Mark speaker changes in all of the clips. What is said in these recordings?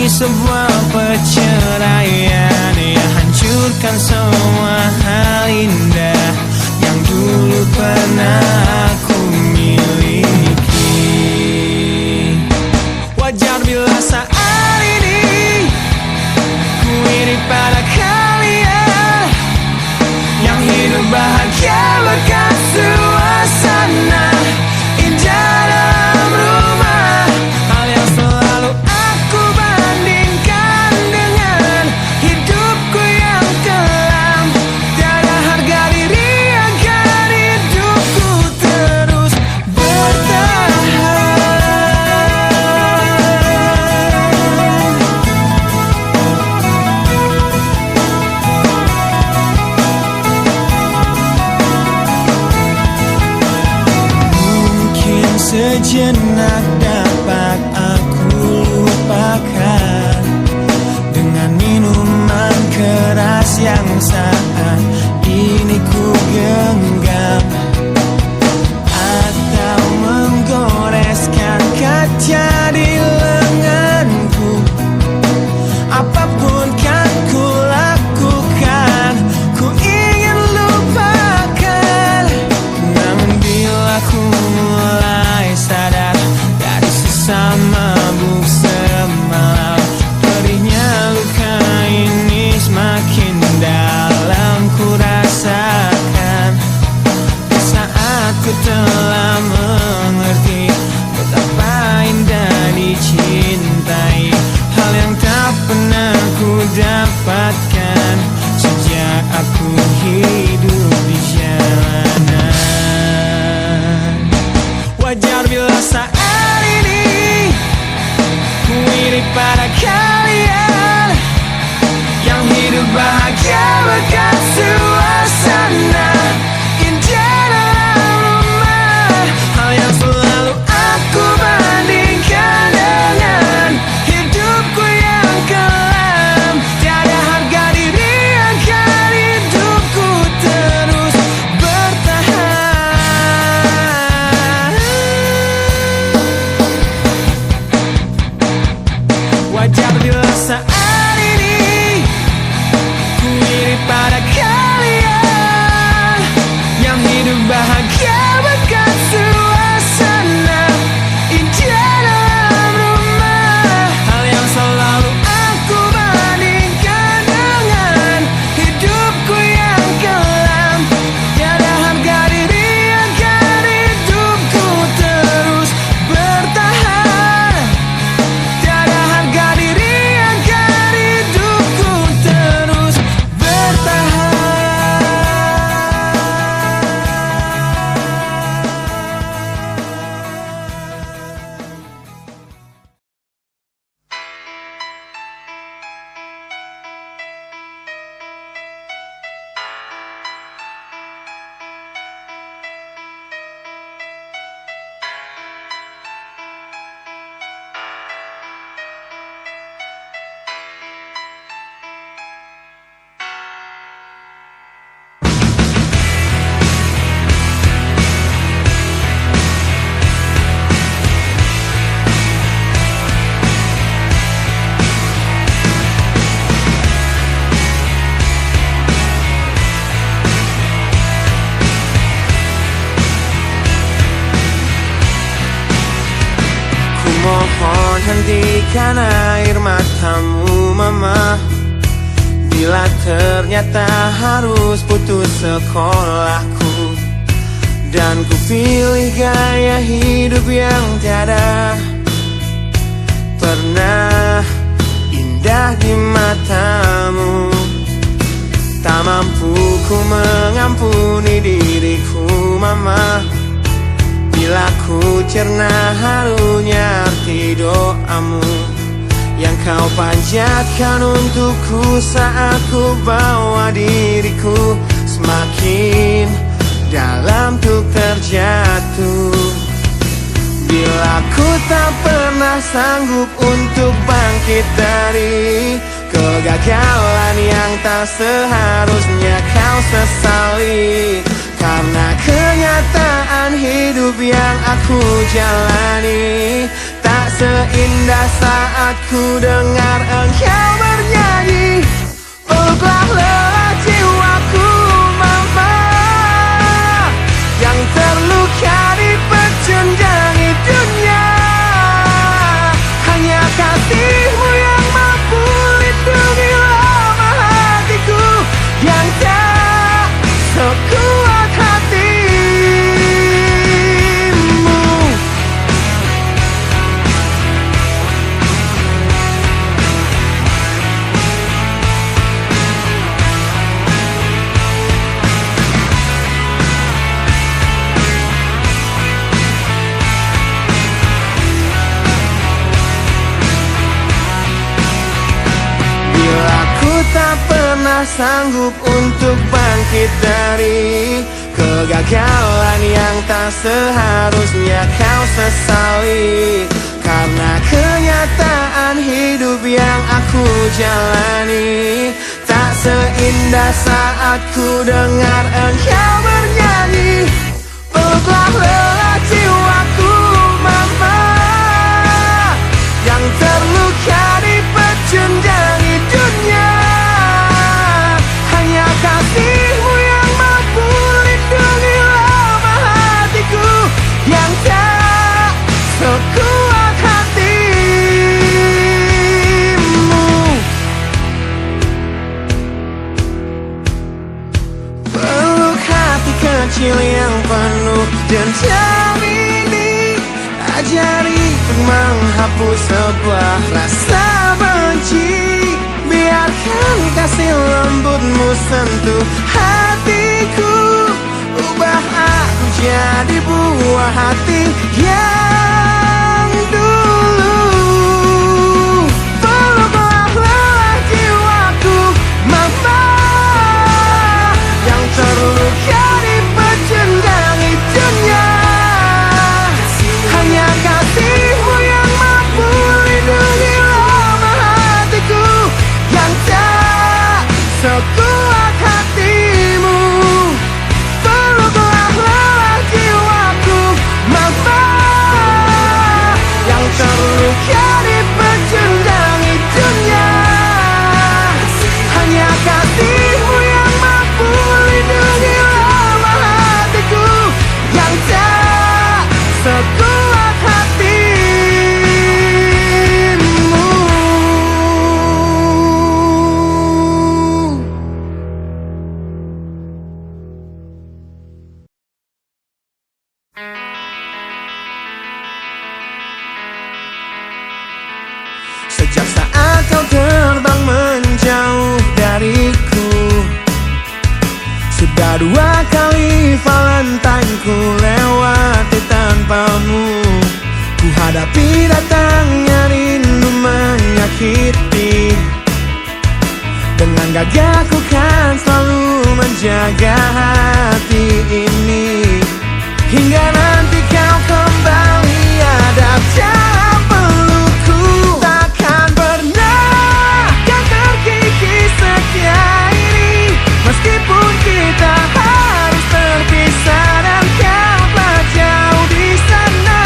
Speaker 1: sebuah perceraian yang hancurkan semua hal indah yang dulu pernah aku miliki. Wajar bila saat ini ku iri pada kalian yang hidup bahagia berkat suasana indah dalam rumah. Hal yang selalu aku bandingkan dengan hidupku yang kelam. Tiada harga diri agar hidupku terus bertahan. Mungkin sejenak dapat aku lupakan dengan minuman keras yang saat ini ku genggam, atau menggoreskan kaca di lenganku. Apapun kan ku lakukan, ku ingin lupakan. Namun bila ku mulai sadar dari sisa mabuk semalam, perihnya luka ini semakin dalam ku rasakan. Di saat ku telah mengerti betapa indah dicintai, hal yang tak pernah ku dapatkan sejak aku hidup di jalanan. Wajar bila saat ini ku iri pada kalian yang hidup bahagia berkat suasana indah dalam rumah. Hal yang selalu aku bandingkan dengan hidupku yang kelam. Tiada harga diri agar hidupku terus bertahan. Wajar bila saat ini ku iri pada kalian yang hidup bahagia berkat suasana indah dalam rumah. Hal yang selalu aku bandingkan dengan hidupku yang kelam. Tiada harga diri agar hidupku terus bertahan. Tiada harga diri agar hidupku terus bertahan. Mohon hentikan air matamu mama, bila ternyata harus putus sekolahku dan ku pilih gaya hidup yang tiada pernah indah di matamu. Tak mampu ku mengampuni diriku mama, bila ku cerna harunya arti doamu yang kau panjatkan untukku saat ku bawa diriku semakin dalam untuk terjatuh. Bila ku tak pernah sanggup untuk bangkit dari kegagalan yang tak seharusnya kau sesali, karena kenyataan hidup yang aku jalani tak seindah saat ku dengar engkau bernyanyi. Peluklah lelah jiwaku mama, yang terluka dipecundangi dunia. Hanya kasihmu yang mampu lindungi lama hatiku yang tak sekuat hatimu. Bila ku tak pernah sanggup untuk bangkit dari kegagalan yang tak seharusnya kau sesali, karena kenyataan hidup yang aku jalani tak seindah saat ku dengar engkau bernyanyi. Peluklah lelah jiwaku mama, yang terluka dipecundangi dunia. Hanya kasihmu yang mampu lindungi lama hatiku yang tak sekuat hatimu. Peluk hati kecil yang penuh dendam ini, ajari untuk menghapus sebuah rasa benci. Biarkan kasih lembutmu sentuh hatiku, ubah aku jadi buah hati yang dulu. Peluklah lelah jiwaku mama, yang terluka dipecundangi dunia. Hanya kasihmu yang mampu lindungi lama hatiku yang tak sekuat hatimu. Peluklah lelah jiwaku mama, yang terluka dipecundangi dunia. Hanya kasihmu yang mampu lindungi lama hatiku yang tak sekuat hatimu. Sejak saat kau terbang menjauh dariku, sudah 2 kali Valentine ku lewati tanpamu. Ku hadapi datangnya rindu menyakiti, dengan gagah ku kan selalu menjaga hati ini. Hingga nanti kau kembali ada dalam pelukku, takkan pernah kan terkikis setia ini. Meskipun kita harus terpisah dan kau telah jauh di sana,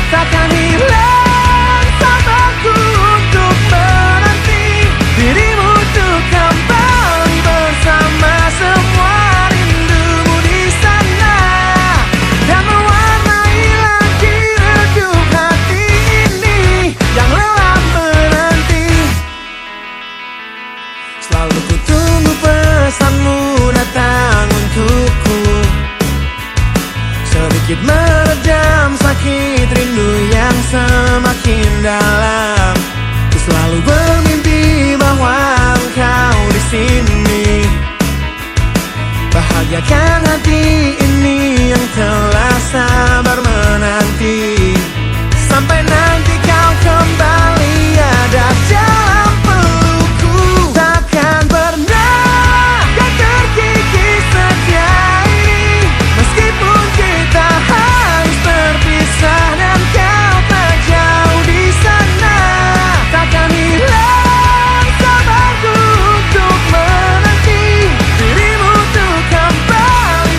Speaker 1: takkan hilang sabarku untuk menanti dirimu untuk kembali bersama semua rindumu di sana, dan mewarnai lagi redup hati ini yang lelah menanti. Selalu ku tunggu pesanmu datang untukku, sedikit meredam sakit rindu yang semakin dalam. Ku selalu bermimpi bahwa engkau di sini, bahagiakan hati ini yang telah sabar menanti. Sampai nanti kau kembali ada dalam pelukku, takkan pernah kan terkikis setia ini. Meskipun kita harus terpisah dan kau tak jauh di sana, takkan hilang sabarku untuk menanti dirimu untuk kembali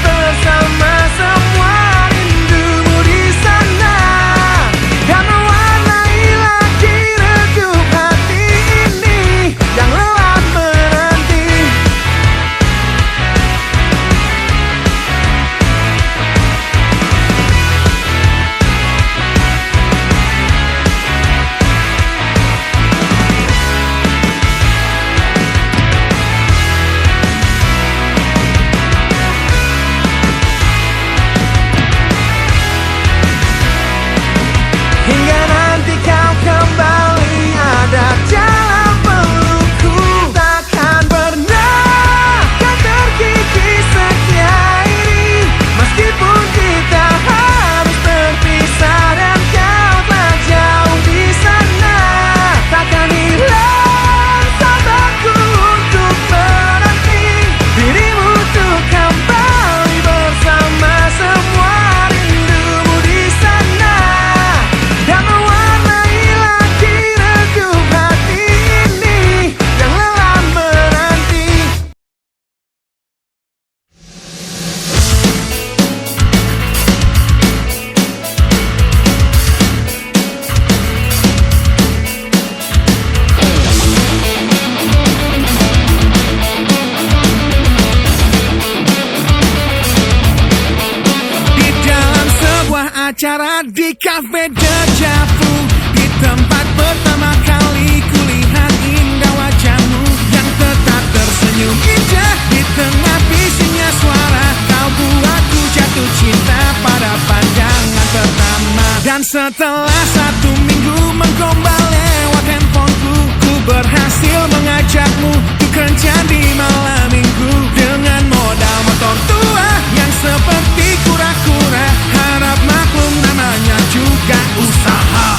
Speaker 1: pacaran di cafe Dejavu, di tempat pertama kali kulihat indah wajahmu yang tetap tersenyum indah. Di tengah bisiknya suara, kau buatku jatuh cinta pada pandangan pertama. Dan setelah 1 minggu menggombal lewat handphoneku, ku berhasil mengajakmu untuk kencan di malam minggu. Dengan modal motor tua yang seperti kura-kura, harap maklum namanya juga usaha.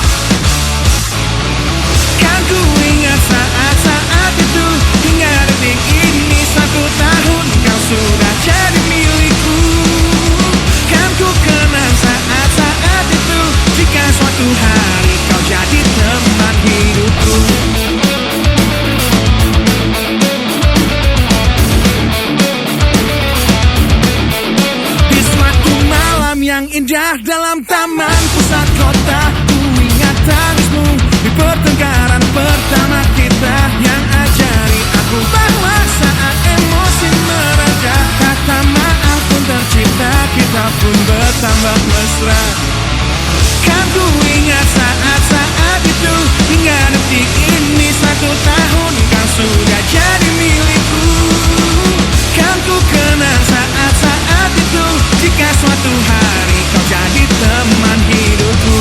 Speaker 1: Kan ku ingat saat-saat itu, hingga detik ini 1 tahun kau sudah jadi milikku. Kan ku kenang saat-saat itu, jika suatu hari kau jadi teman hidupku. Di suatu malam yang indah dalam taman pusat kota, ku ingat tangismu di pertengkaran pertama kita, yang ajari aku bahwa saat emosi mereda, kata maaf pun tercipta, kita pun bertambah mesra. Kan ku ingat saat-saat itu, hingga detik ini 1 tahun kau sudah jadi milikku. Kan ku kenang saat-saat itu, jika suatu hari kau jadi teman hidupku.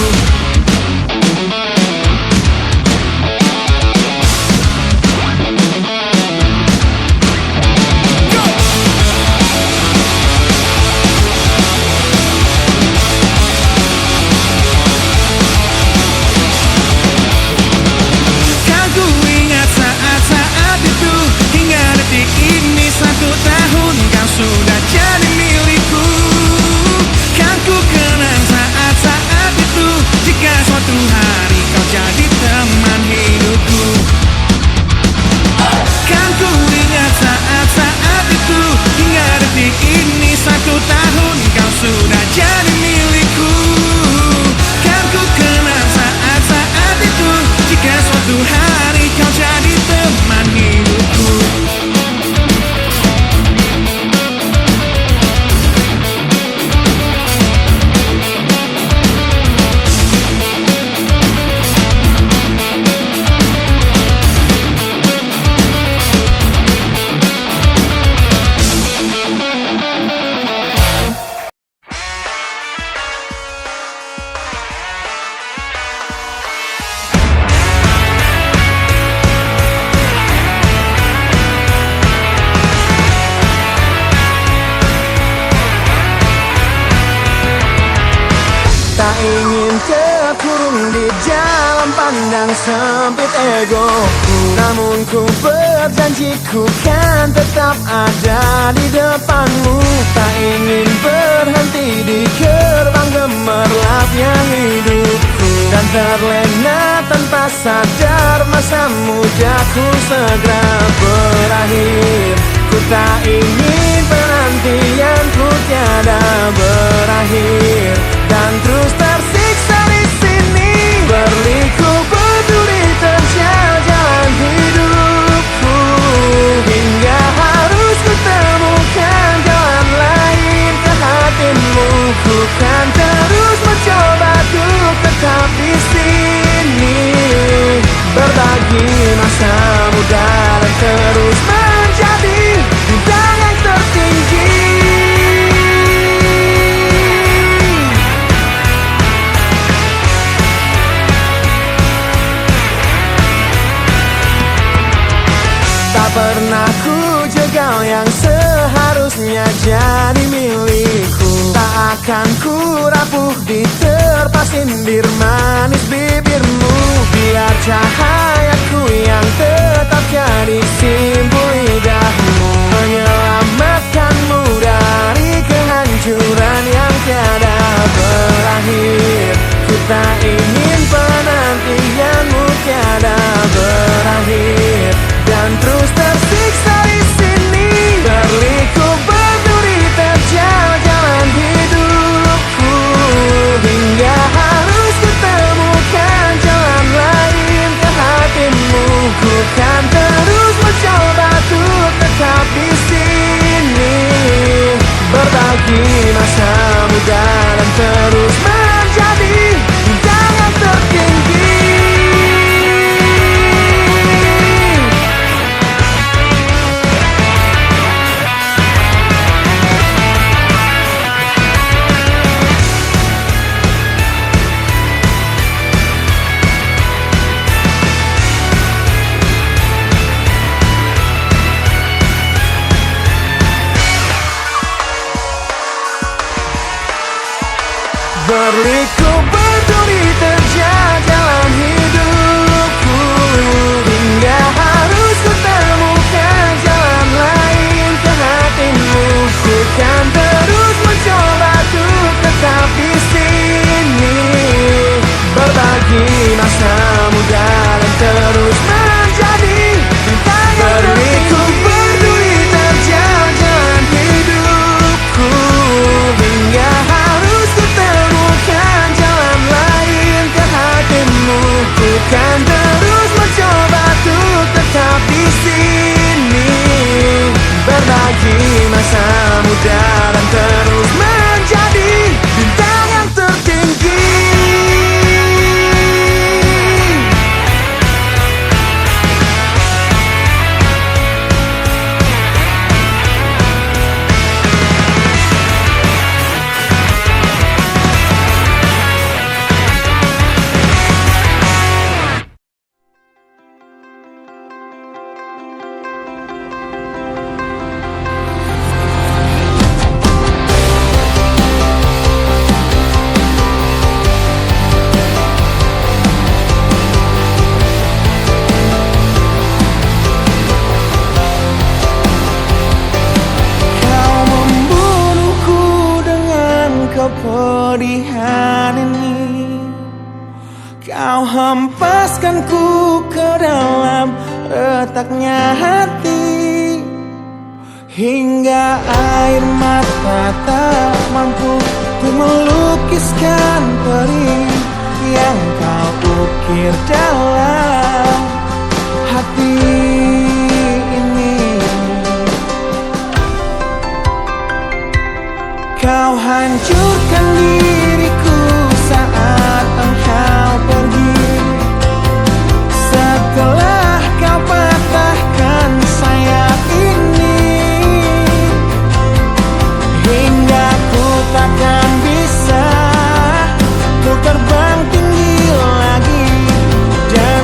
Speaker 1: Sudah jadi milikku. Kan ku kenang saat-saat itu, jika suatu hari kau jadi teman hidupku. Kan ku ingat saat-saat itu, hingga detik ini 1 tahun kau sudah jadi milikku. Kan ku kenang saat-saat itu, jika suatu hari kau jadi teman hidupku. Tak ingin terkurung di dalam pandang sempit egoku, namun ku berjanji ku kan tetap ada di depanmu. Tak ingin berhenti di gerbang gemerlapnya hidupku, dan terlena tanpa sadar masa mudaku segera berakhir. Ku tak ingin penantianku tiada berakhir, dan terus tersiksa di sini, berliku berduri terjal jalan hidupku, hingga harus kutemukan jalan lain ke hatimu. Ku kan terus mencoba untuk tetap di sini, berbagi masa muda dan terus menjadi bintang yang tertinggi. Tak pernah ku jegal yang seharusnya jadi milikku. Tak akan ku rapuh diterpa sindir manis bibirmu. Biar cahayaku yang tetap jadi simbol lidahmu, menyelamatkanmu dari kehancuran yang tiada berakhir. Ku tak ingin penantianmu tiada berakhir, dan terus tersiksa di sini, berliku berduri terjal jalan hidupku, hingga harus kutemukan jalan lain ke hatimu. Ku kan Diriku peduli terjal dalam hidupku, hingga harus ku temukan jalan lain ke hatimu. Ku kan terus mencoba untuk tetap di sini, berbagi masa muda dan terus menjadi bintang yang diriku peduli terjal jalan hidupku, hingga harus ku temukan jalan lain ke hatimu. Ku kan terus mencoba untuk tetap di sini, berbagi masa muda dan terus menjadi bintang yang tertinggi. Kepedihan ini kau hempaskanku ke dalam retaknya hati, hingga air mata tak mampu untuk melukiskan perih yang kau ukir dalam hati ini. Kau hancurkan diriku saat engkau pergi, setelah kau patahkan sayap ini, hingga ku takkan bisa untuk terbang tinggi lagi dan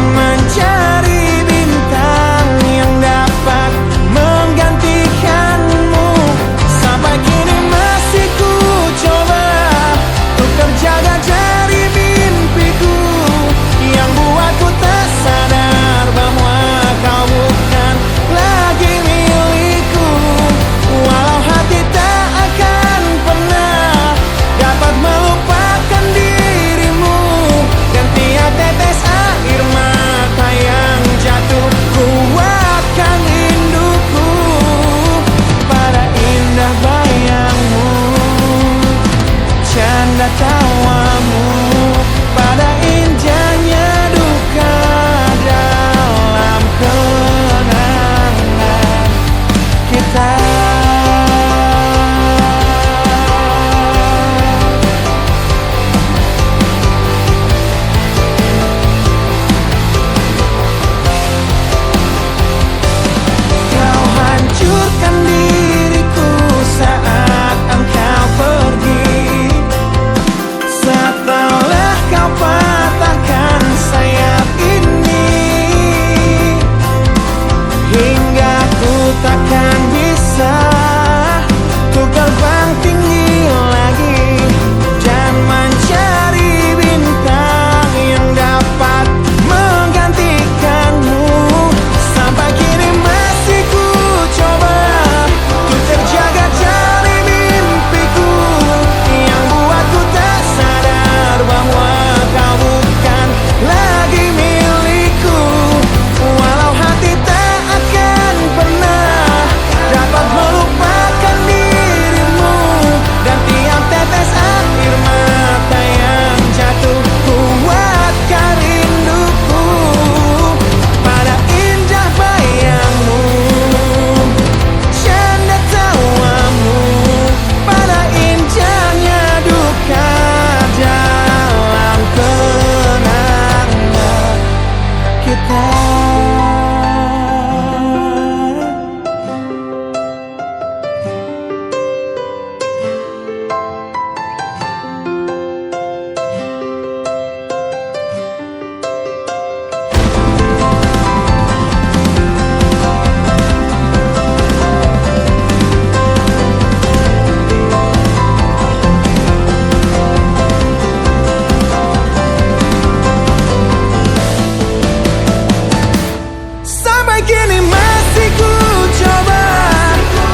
Speaker 1: sampai kini masih ku coba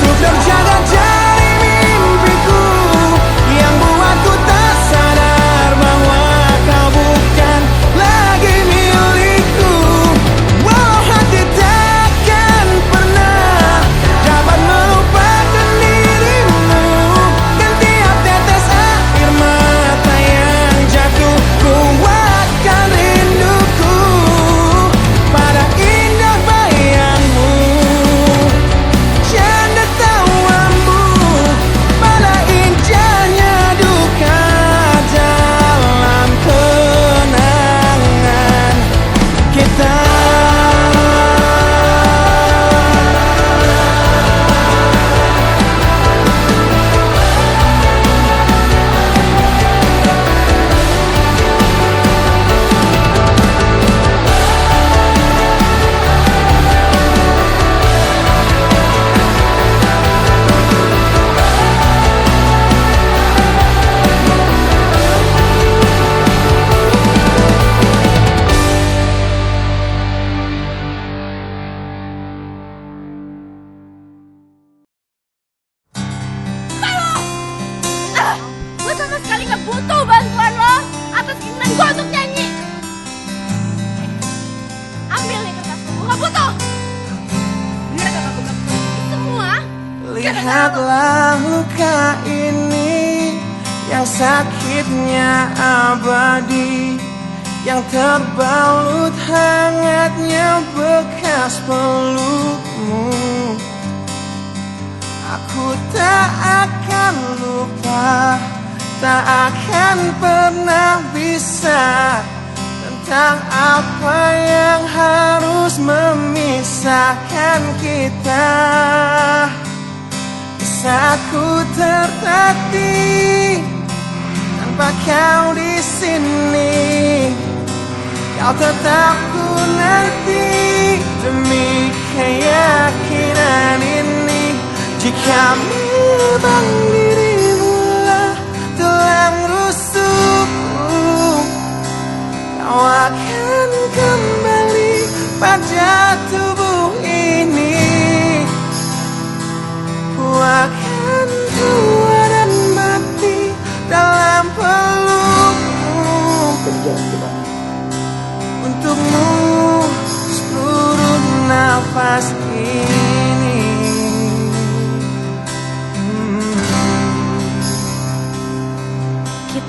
Speaker 1: untuk terjaga dari mimpiku yang buatku tak sadar bahwa kau bukan lagi milikku. Walau hati takkan pernah dapat melupakan dirimu, dan tiap tetes air mata yang jatuh kuatkan rinduku pada indah bayangmu, canda tawamu, pada indahnya duka dalam kenangan kita.
Speaker 2: Gue sama sekali gak butuh bantuan lo atas keinginan gue untuk nyanyi. Ambil nih kertas, gue gak butuh. Bener gak gue gak butuh ini semua?
Speaker 1: Lihatlah luka ini yang sakitnya abadi, yang terbalut hangatnya bekas pelukmu. Aku tak akan lupa, tak akan pernah bisa tentang apa yang harus memisahkan kita. Di saat ku tertatih tanpa kau di sini, kau tetap ku nanti demi keyakinan ini. Jika memang dirimu lah tulang rusukku, kau akan kembali pada tubuh ini. Ku akan tua dan mati dalam pelukmu untukmu seluruh nafas ini.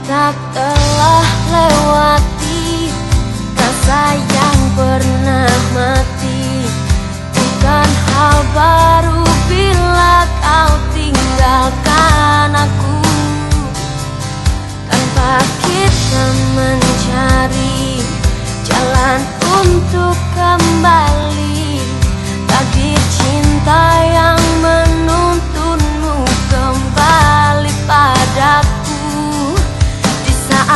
Speaker 2: Kita telah lewati rasa yang pernah mati. Bukan hal baru bila kau tinggalkan aku, tanpa kita mencari jalan untuk kembali. Takdir cinta yang menuntunmu kembali padaku. Di saat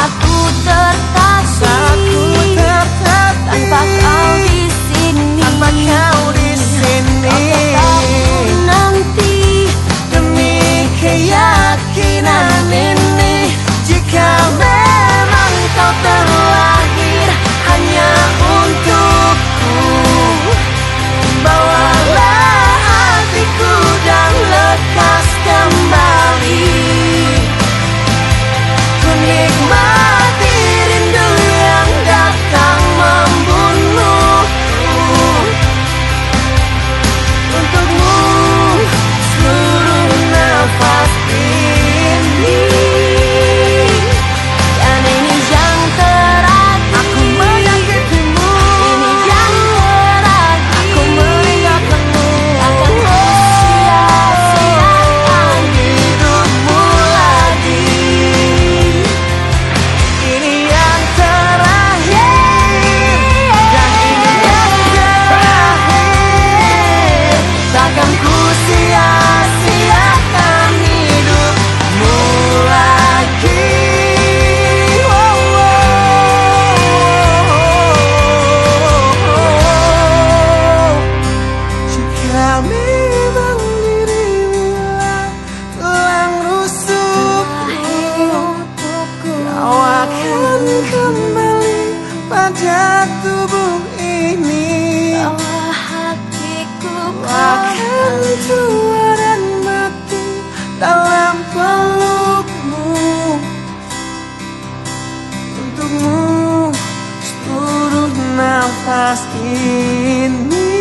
Speaker 1: nafas ini.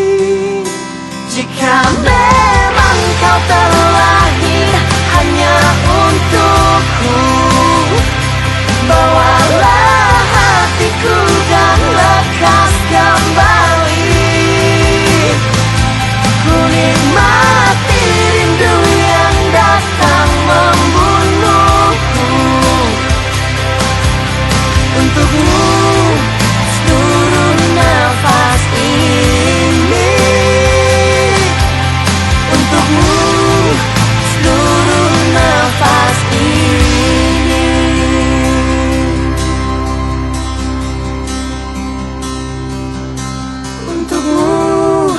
Speaker 3: Jika memang kau terlahir hanya untukku, bawalah hatiku dan lekas kembali. Ku nikmati rindu yang datang membunuhku. Untukmu seluruh nafas ini. Untukmu seluruh nafas ini. Untukmu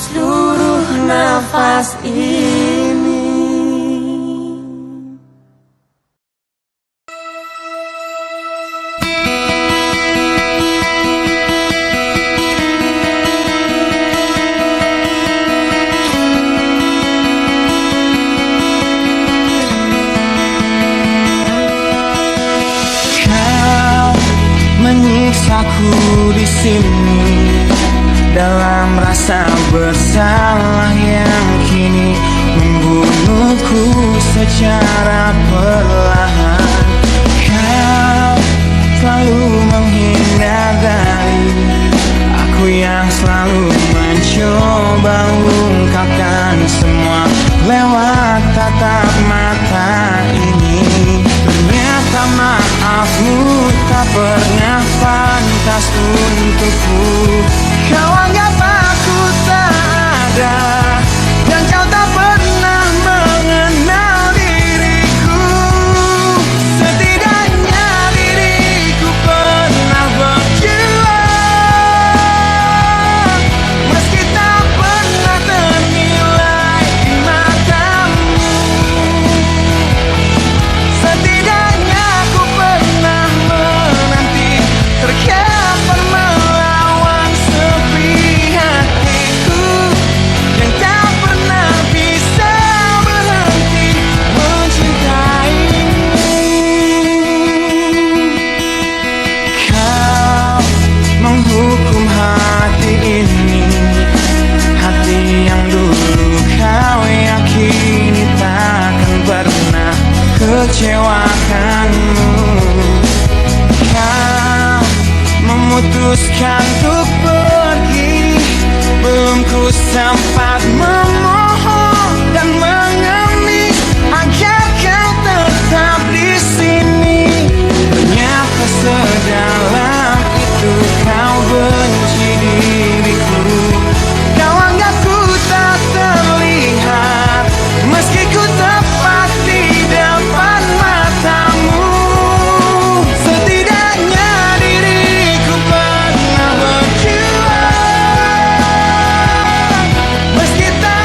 Speaker 3: seluruh nafas ini.
Speaker 1: Kau menyiksaku di sini dalam rasa bersalah yang kini membunuhku secara perlahan. Kau selalu menghindar dari aku yang selalu mencoba ungkapkan semua lewat tatap mata ini. Ternyata maafmu tak pernah pantas untukku. Kau anggap aku tak ada, dan kau tak pernah mengenal diriku. Setidaknya diriku pernah berjuang, meski tak pernah ternilai di matamu. Setidaknya aku pernah menanti, terkapan melawan sepi hatiku, yang tak pernah bisa berhenti mencintaimu. Kau menghukum hati ini, hati yang dulu kau yakini takkan pernah kecewakanmu. Kau memutuskan untuk pergi, belum ku sempat memohon dan mengemis agar kau tetap di sini. Ternyata sedalam itu kau benci diriku. Kau anggap ku tak terlihat, meski ku tepat di depan matamu. Setidaknya diriku pernah berjuang, meski tak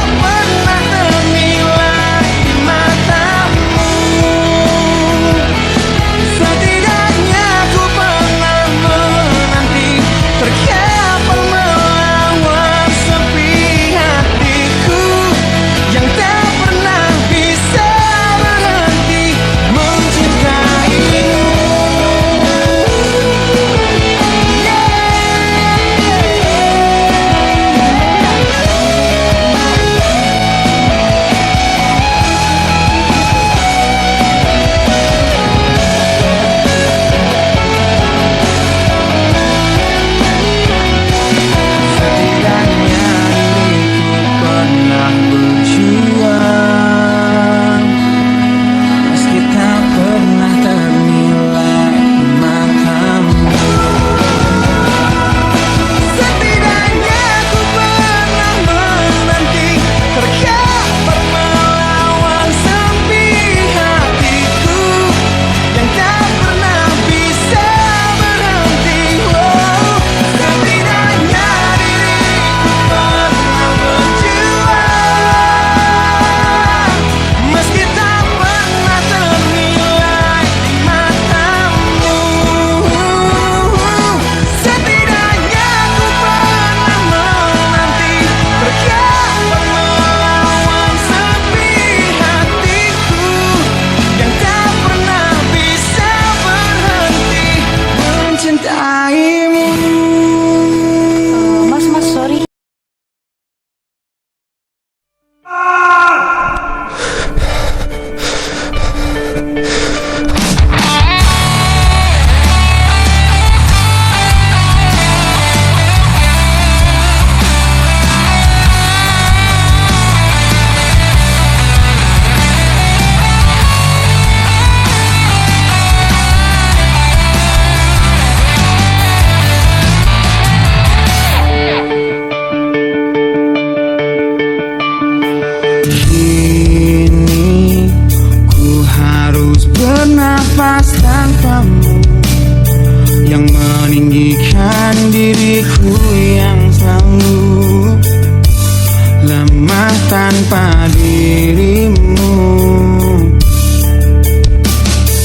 Speaker 1: tanpa dirimu,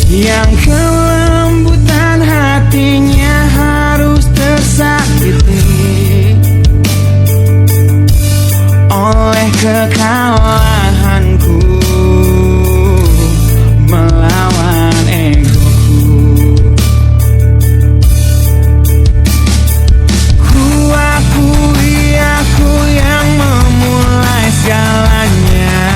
Speaker 1: yang kelembutan hatinya harus tersakiti oleh kekalahanku melawan egoku. Ku akui aku yang memulai segalanya,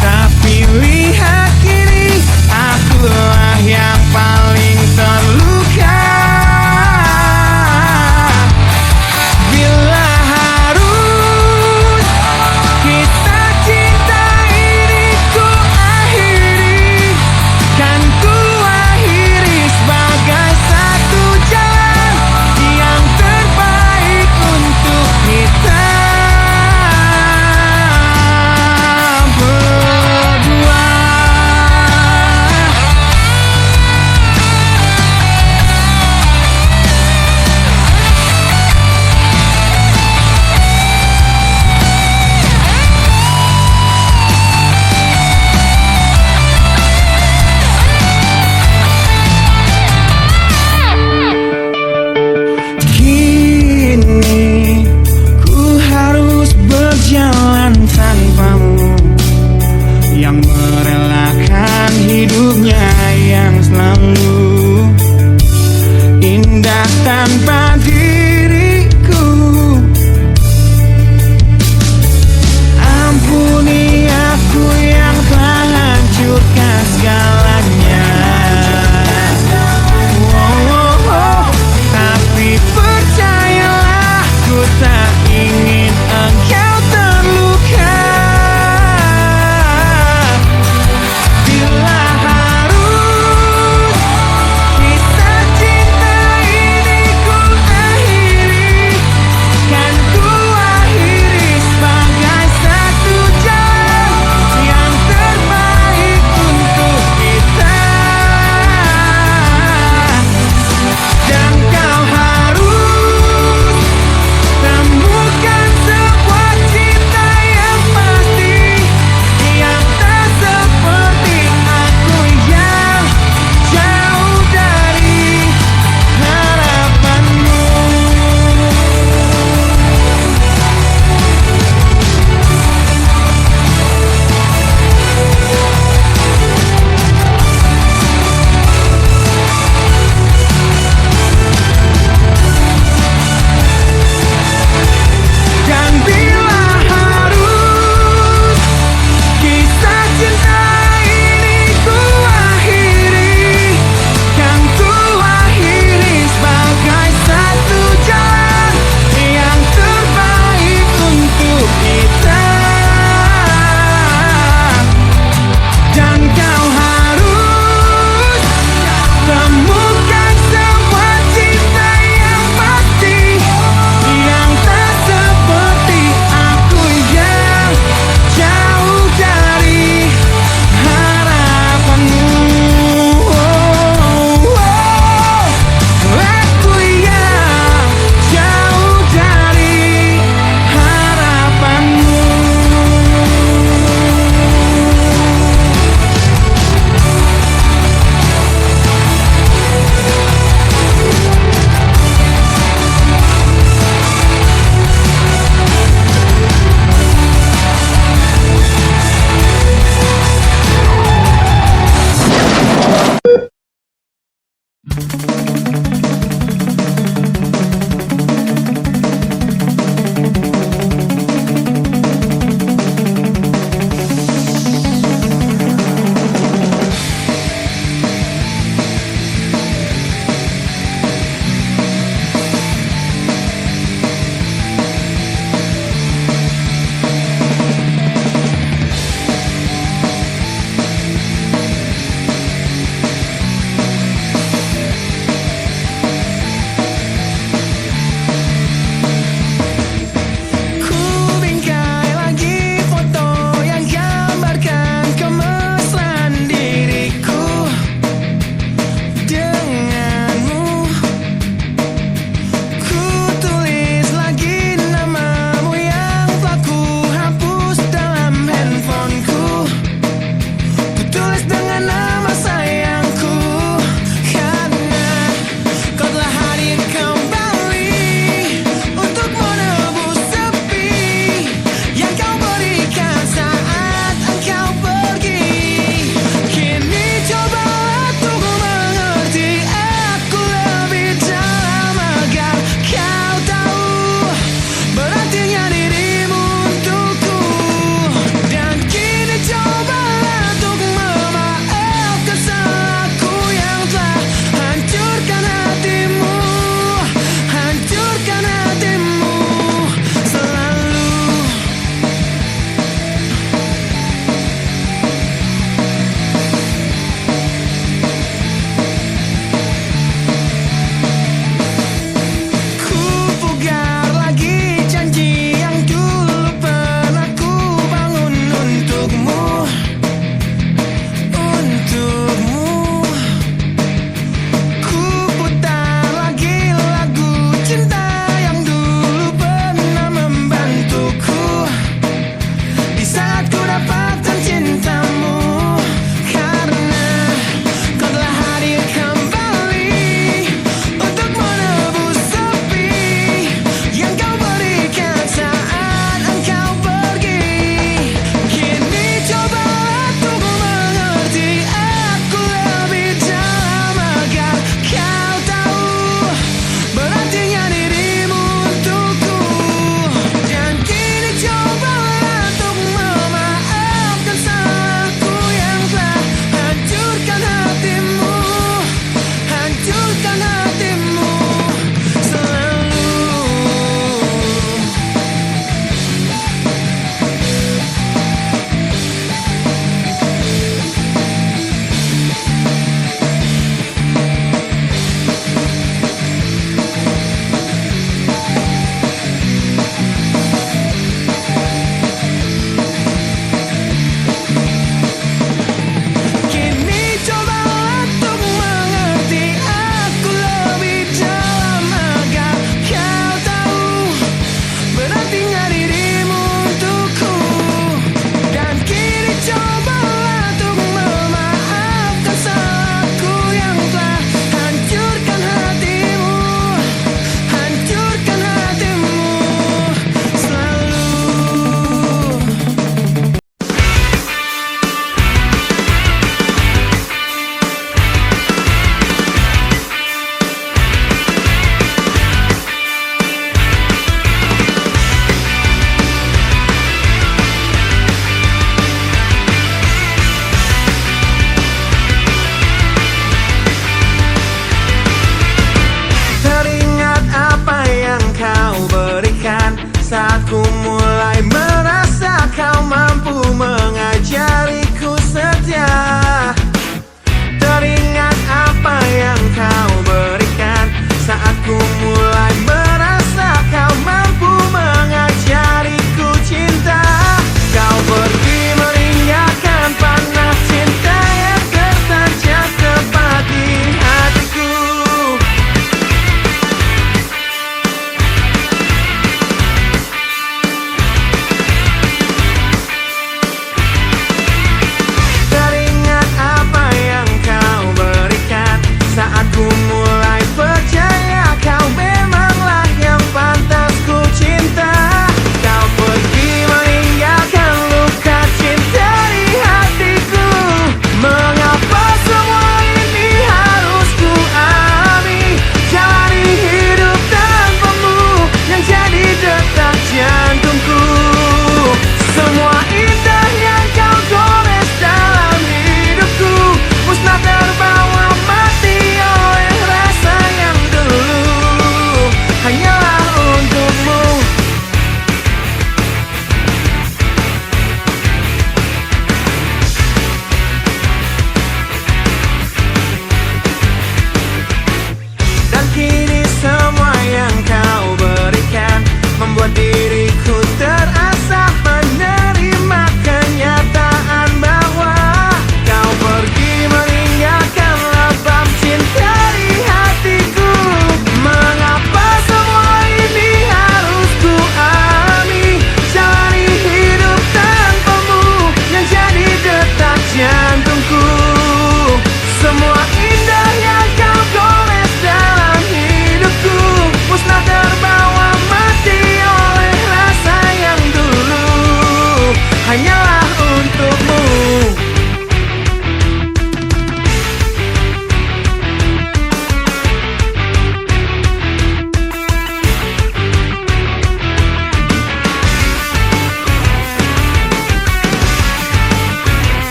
Speaker 1: tapi lihat kini akulah yang paling terluka. Bila harus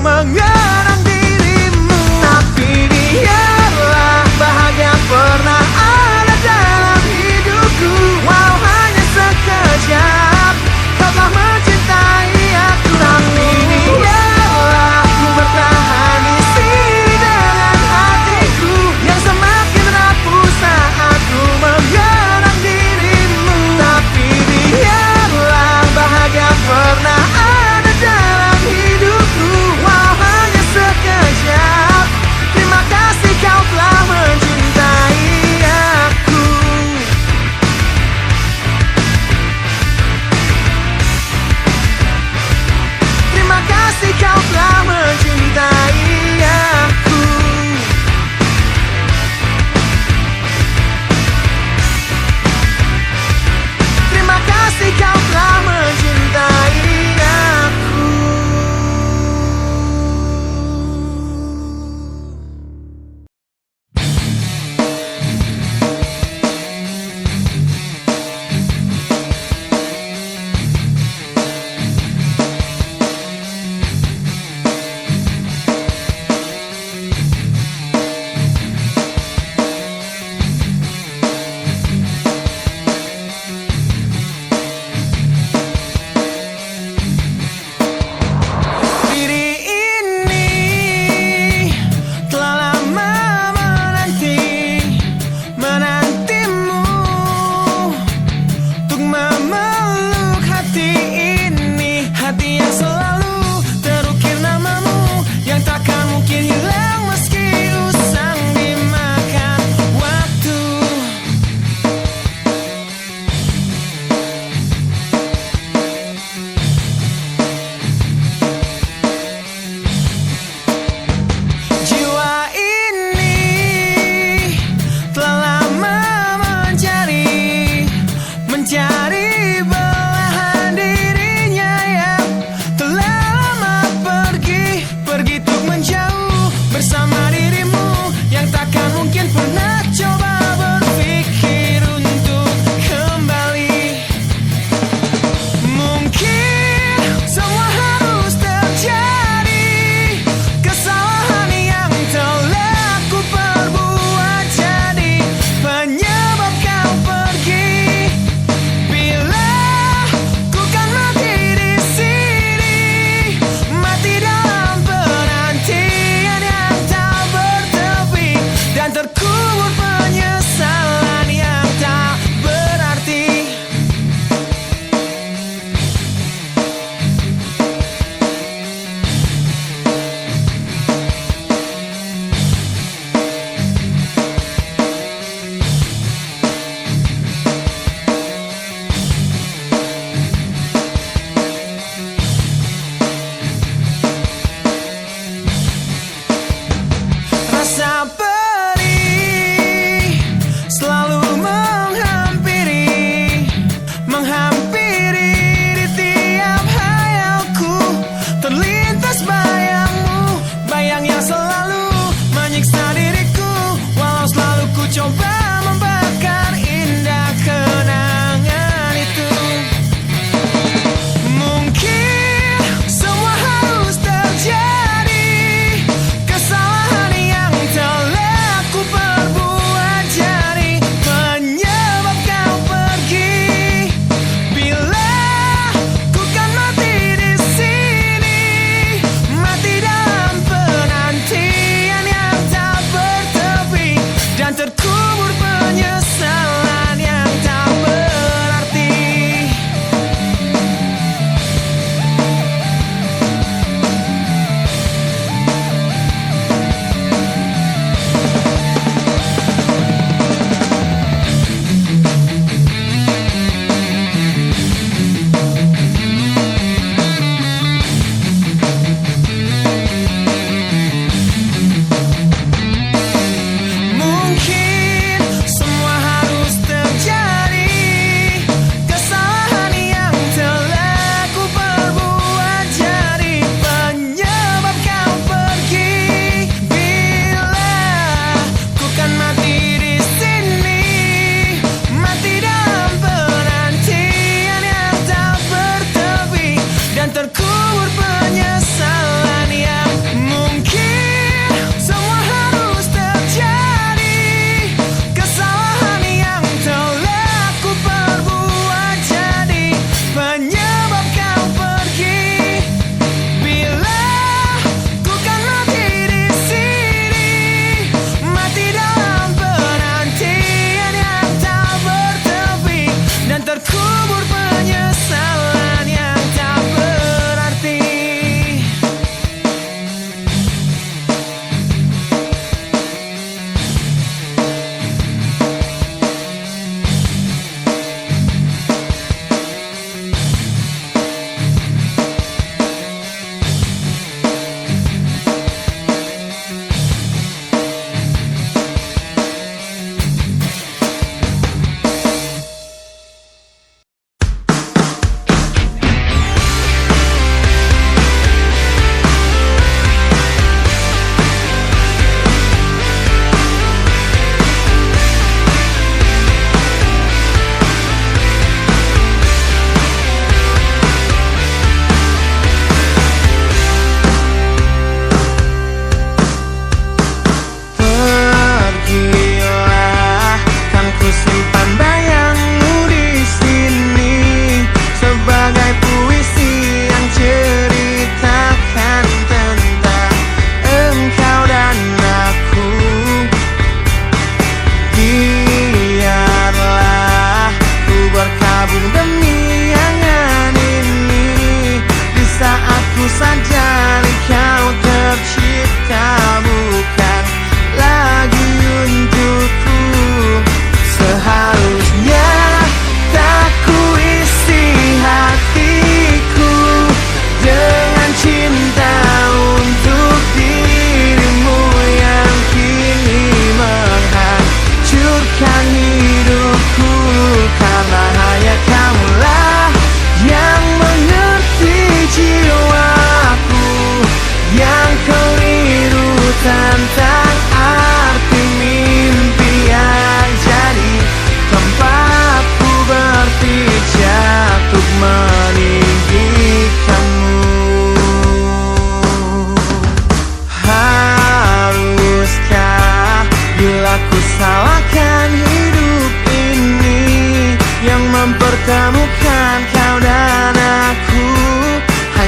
Speaker 1: mengenang dirimu. Tapi biarlah bahagia pernah ada dalam hidupku. Walau hanya sekejap kau telah mencintai aku. Tapi biarlah ku bertahan di sini dengan hatiku yang semakin rapuh saat ku mengenang dirimu. Tapi biarlah bahagia pernah ada dalam hidupku. Walau hanya sekejap. Terima kasih kau telah mencintai aku. Terima kasih kau telah mencintai aku. Terima kasih kau telah mencintai aku.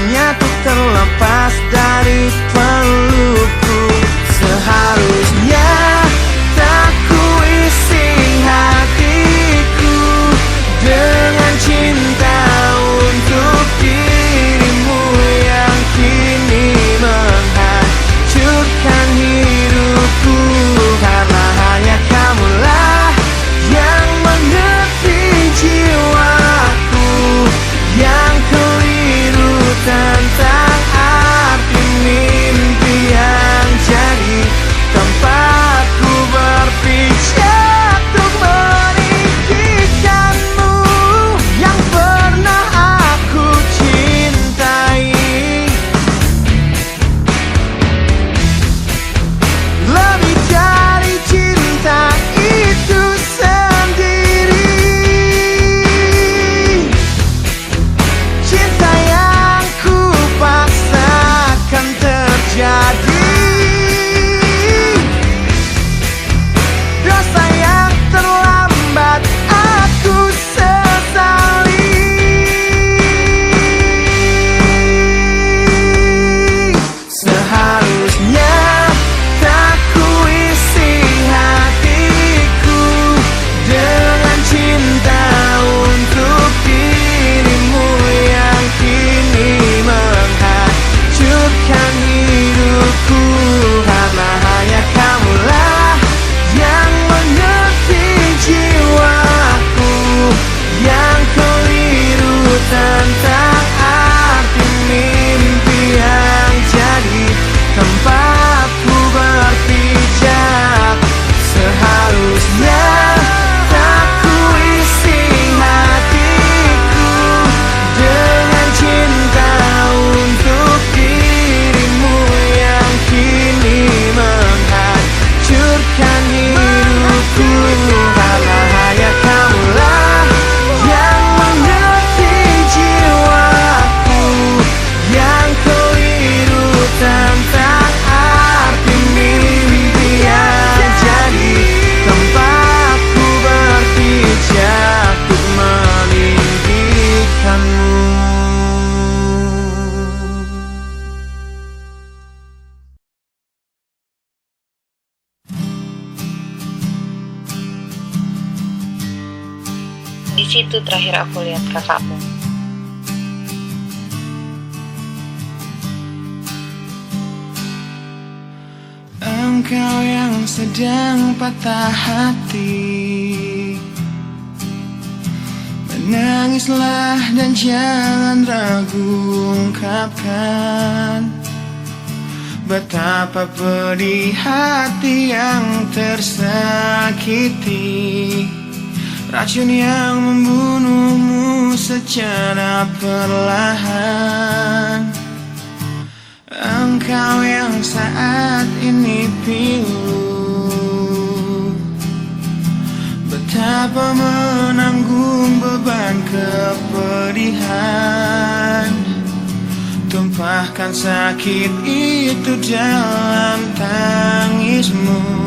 Speaker 1: hanya untuk terlepas dari pelukku. Seharusnya tak kuisi hatiku dengan cinta untuk dirimu yang kini menghancurkan hidupku. Karena hanya kamulah yang mengerti jiwaku yang keliru tentang arti mimpi yang jadi tempatku berpijak untuk meninggikanmu yang pernah aku cintai. Lebih dari cinta itu sendiri, cinta yang ku paksakan terjadi, dosa yang terlambat aku sesali. Seharusnya tak kuisi hatiku dengan cinta untuk dirimu yang kini menghancurkan hidupku. Karena hanya kamulah yang mengerti jiwaku yang keliru tentang arti mimpi yang jadi tempatku berpijak. Seharusnya tak kuisi hatiku dengan cinta untuk dirimu yang kini menghancurkan hidupku. Karena hanya kamulah yang mengerti jiwaku yang keliru tentang arti mimpi yang jadi tempatku berpijak untuk meninggikanmu.
Speaker 4: Di situ terakhir aku lihat kakakmu.
Speaker 1: Engkau yang sedang patah hati, menangislah dan jangan ragu ungkapkan betapa pedih hati yang tersakiti. Racun yang membunuhmu secara perlahan. Engkau yang saat ini pilu, betapa menanggung beban kepedihan. Tumpahkan sakit itu dalam tangismu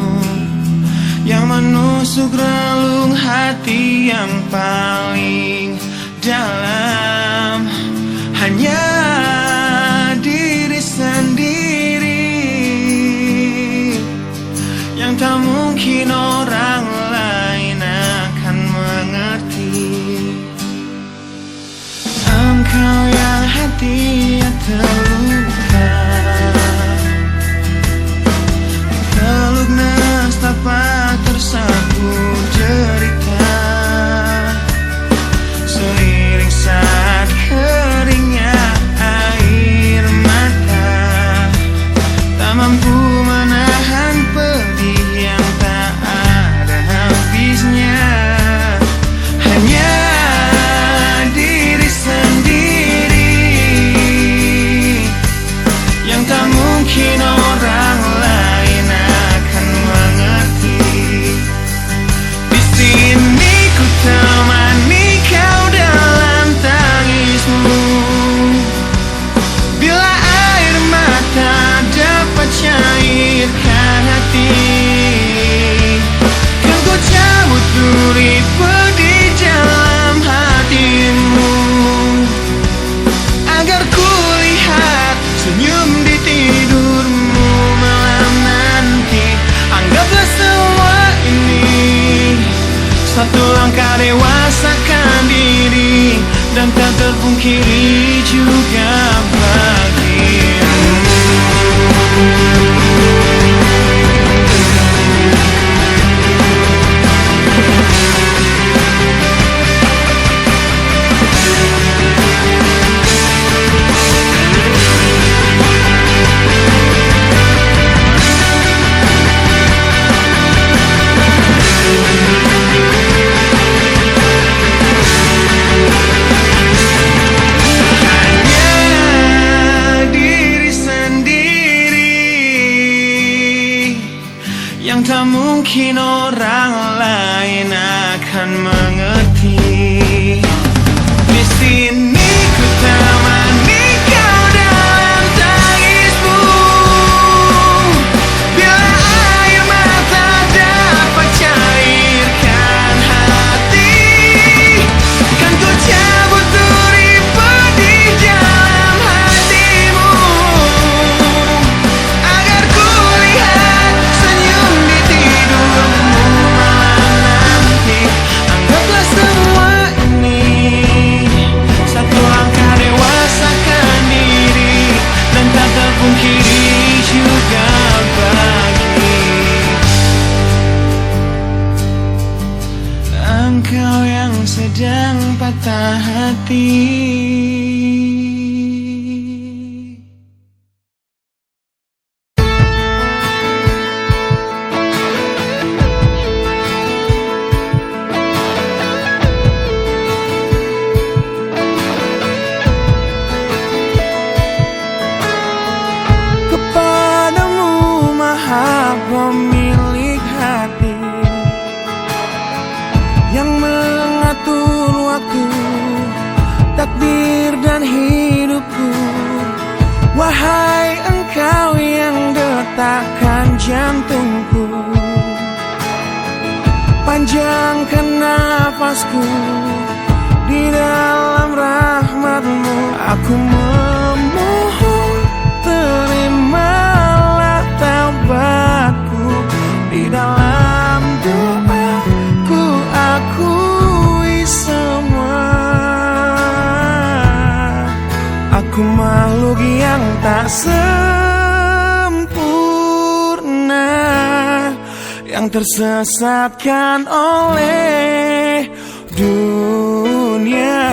Speaker 1: yang menusuk relung hati yang paling dalam. Hanya diri sendiri yang tak mungkin orang lain akan mengerti. Engkau yang hatinya terluka, peluk nestapa tersapu derita, seiring saat keringnya air mata, tak mampu menahan pedih yang tak ada habisnya. Hanya diri sendiri Satu langkah dewasakan diri, dan tak terpungkiri juga bagimu. Yang tak mungkin orang lain akan mengerti. Di sini ku temani kau dalam tangismu. Bila air mata dapat cairkan hati, kan ku cabut duri pedih dalam hatimu, agar ku lihat senyum di tidurmu malam nanti. Anggaplah semua ini satu langkah dewasakan diri, dan tak terpungkiri juga bagi engkau yang sedang patah hati. Kepadamu Maha Pemilik hati, yang mengatur waktu, takdir dan hidupku. Wahai engkau yang detakkan jantungku, panjangkan nafasku di dalam rahmatmu. Aku memohon, terimalah taubatku. Di dalam doa ku akui semua, aku makhluk yang tak sempurna, yang tersesatkan oleh dunia.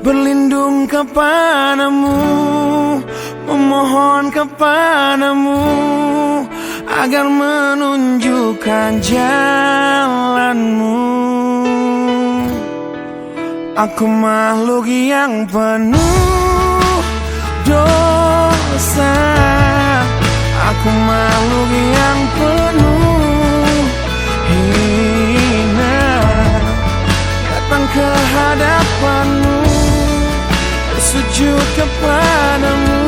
Speaker 1: Berlindung kepadamu, memohon kepadamu, agar menunjukkan jalanmu. Aku makhluk yang penuh dosa, aku makhluk yang penuh hina, datang ke hadapanmu, bersujud kepadamu.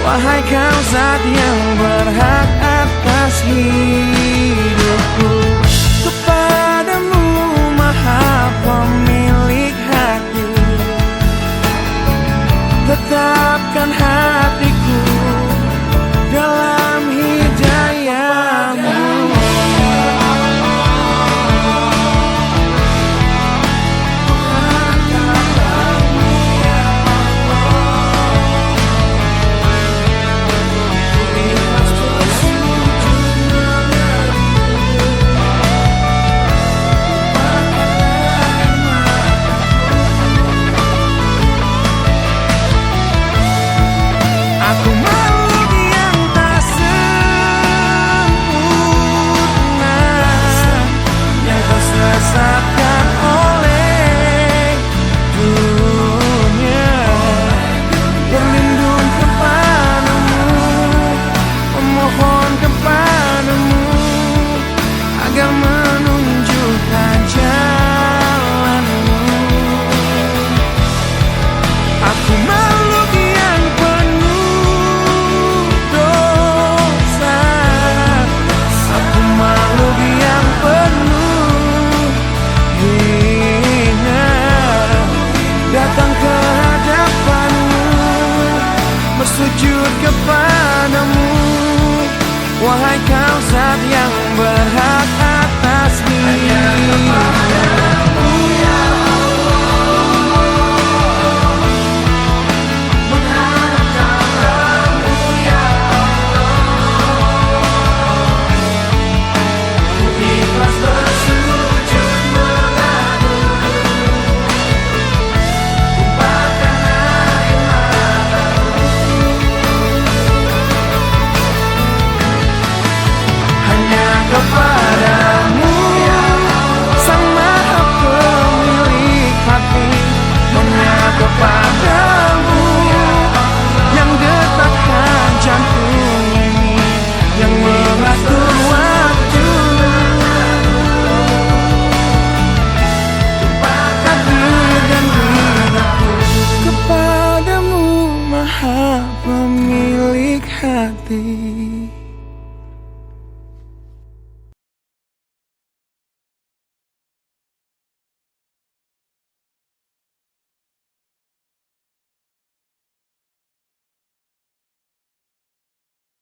Speaker 1: Wahai kau zat yang berhak atas hidupku. Kepadamu Maha Pemilik hati, tetapkan hatiku dalam hidayahmu. Aku makhluk yang tak sempurna, yang tersesatkan oleh dunia. Berlindung kepadamu, memohon kepadamu, agar menunjukkan jalanmu. Aku makhluk yang penuh dosa, aku makhluk yang penuh hina, datang ke hadapanmu, bersujud kepadamu. Wahai kau zat yang berhak atas nafas ini. Kepadamu, Sang Maha Pemilik hati, hanya kepadamu yang detakkan jantung ini, yang mengatur waktu, takdir dan ridhaku. Kepadamu Maha Pemilik hati.